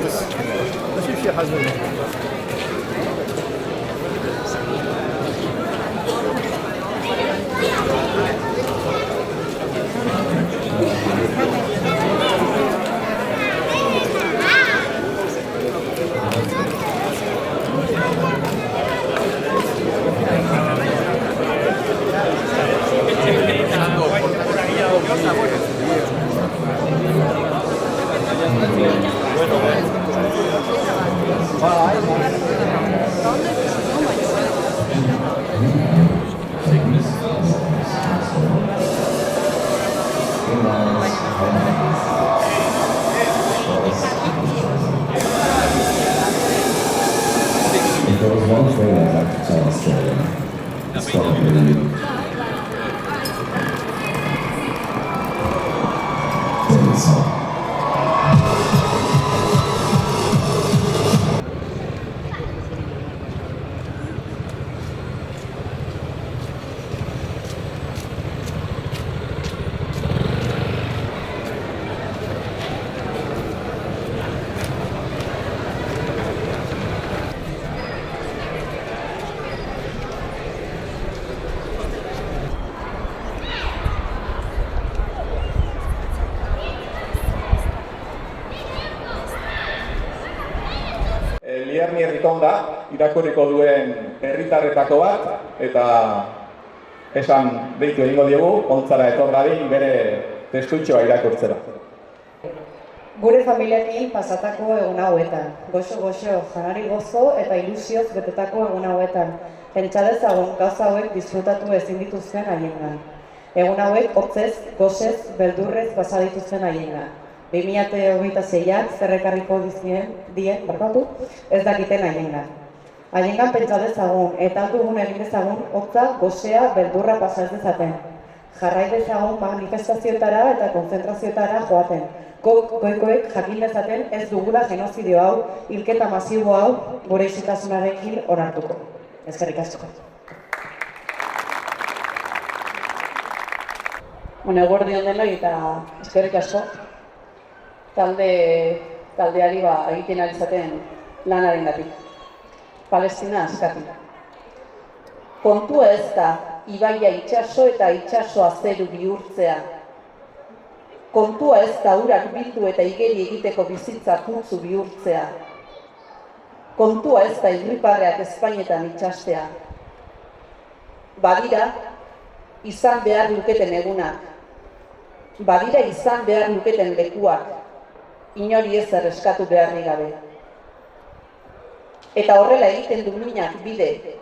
بس ماشي شي حاجه. If there was one thing I'd like to tell Australia, it's probably it's home. Lierni Erritonda irakurriko duen herritarretako bat, eta esan deitu egingo diegu, ontzara etor dadin bere testutxoa irakurtzera. Gure familiakin pasatako egun hauetan, goxo-goxo, janari gozo eta ilusioz betetako egun hauetan, pentsa dezagun gauza hauek disfrutatu ezin dituzten haiengan. Egun hauek hotzez, gozez, beldurrez pasa dituzten haiengan. 2026an zerrekarriko dien, ez dakiten haiengan. Haiengan pentsa dezagun eta dugun egin dezagun hotza, gozea, beldurra pasa ez dezaten. Jarrai dezagun manifestazioetara eta konzentrazioetara joaten. Goikoek jakin dezaten ez dugula genozidio hau, hilketa masibo hau gure izitasunarekin onartuko. Eskerrik asko. Eguerdi on denoi eta eskerrik asko. Taldeari egiten ari zaten lanarengatik. Palestina askatu. Kontua ez da ibaia itsaso eta itsasoa zeru bihurtzea. Kontua ez da urak bildu eta igeri egiteko bizitza putzu bihurtzea. Kontua ez da irriparreak Espainetan itxastea. Badira, izan behar luketen egunak. Badira izan behar luketen lekuak. Inori ez erreskatu beharrik gabe. Eta horrela egiten du minak bide,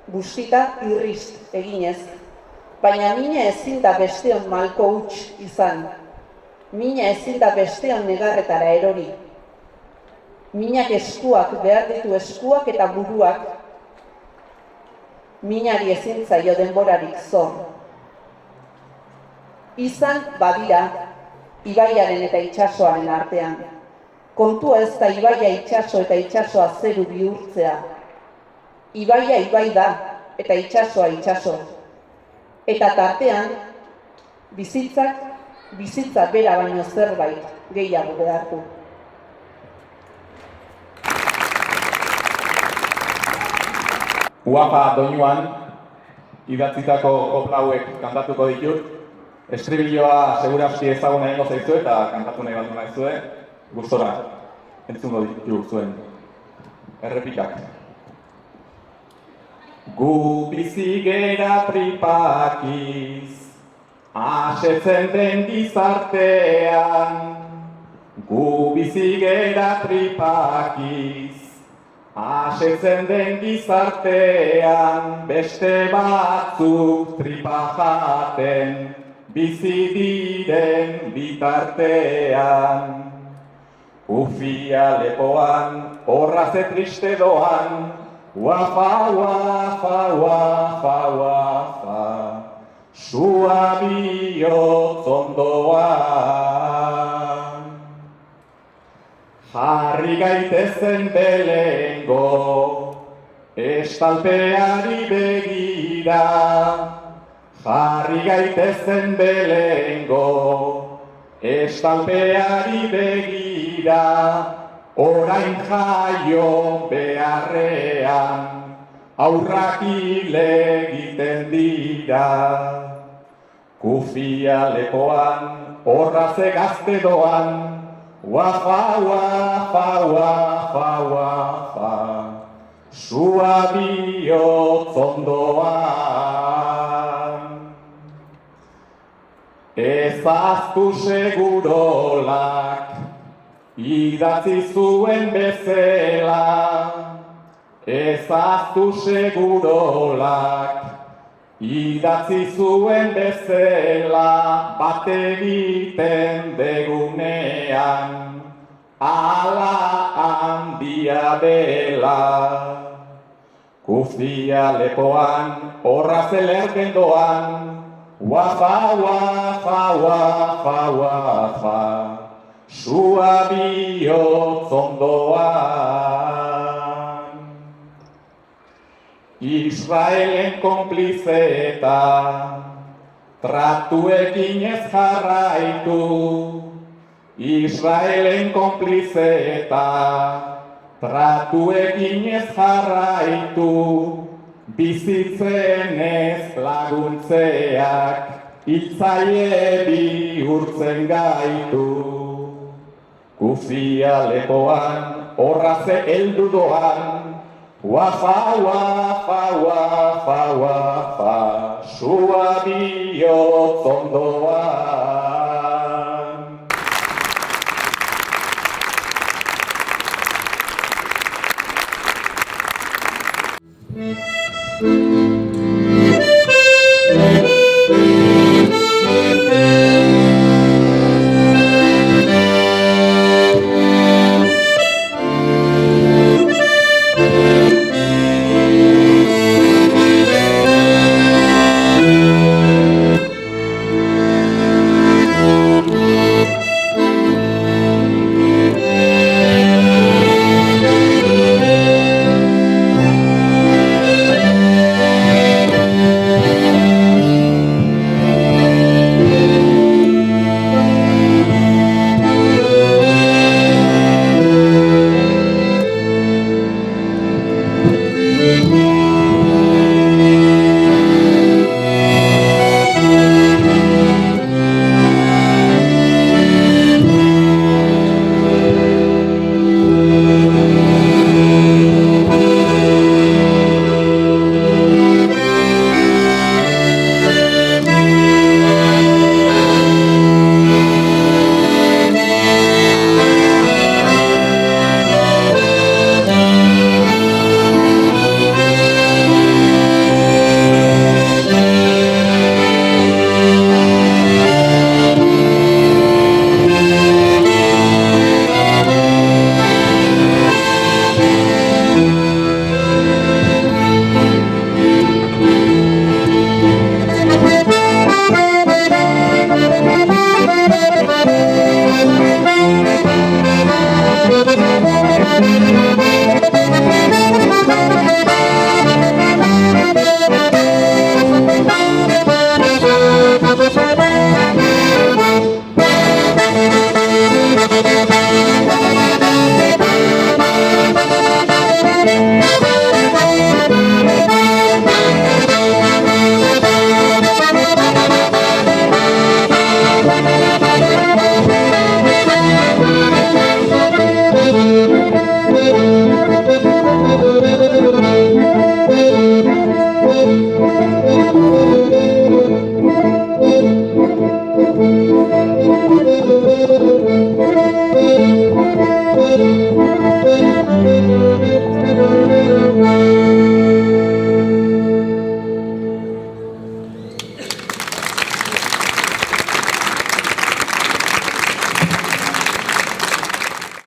bustita irrist eginez, baina mina ezin da besteon malko huts izan, mina ezin da besteon negarretara erori. Minak eskuak behar ditu eskuak eta buruak, minari ezin zaio denborarik zor. Izan badira, ibaiaren eta itsasoaren artean. Kontua ez da ibaia itsaso eta itsasoa zeru bihurtzea. Ibaia ibai da eta itsasoa itsaso. Eta tartean, bizitza bera baino zerbait gehiago behar du. Uapa doinuan idatzitako kopla hauek kantatuko ditut. Estribilloa segurazki ezaguna egingo zaizu eta kantatu nahi bat naizue, gustora entzungo ditu zuen errepikak. Gu bizi gera tripakiz, asetzen den gizartean. Gu bizi gera tripakiz, asetzen den gizartean. Beste batzuk tripa jaten, bizi diren bitartean. Ufia lepoan, horra ze triste doan, uafa, uafa, uafa, uafa, sua bihotz ondoan. Jarri gaitezen belengo, estalpeari begira. Jarri gaitezen belengo, estalpeari begira, orain jaio beharrean, aurrak hile egiten dira. Kufia lepoan, horraze gazte doan, wafa, wafa, wafa, wafa, sua bihotz ondoan. Ezaztu segurolak, idatzi zuen bezala. Ezaztu segurolak, idatzi zuen bezala, bat egiten degunean, ala handia dela. Kufia lepoan, horra zelerken doan, wafa, wafa, wafa, wafa, sua bihotz ondoan. Israelen konplizeta, tratuekin ez jarraitu. Israelen konplizeta, tratuekin ez jarraitu. Bizitzen ez laguntzeak, hiltzaile bihurtzen gaitu. Kufia lepoan, horraze heldu doan, wafa, wafa, wafa, wafa, sua bihotz ondoan.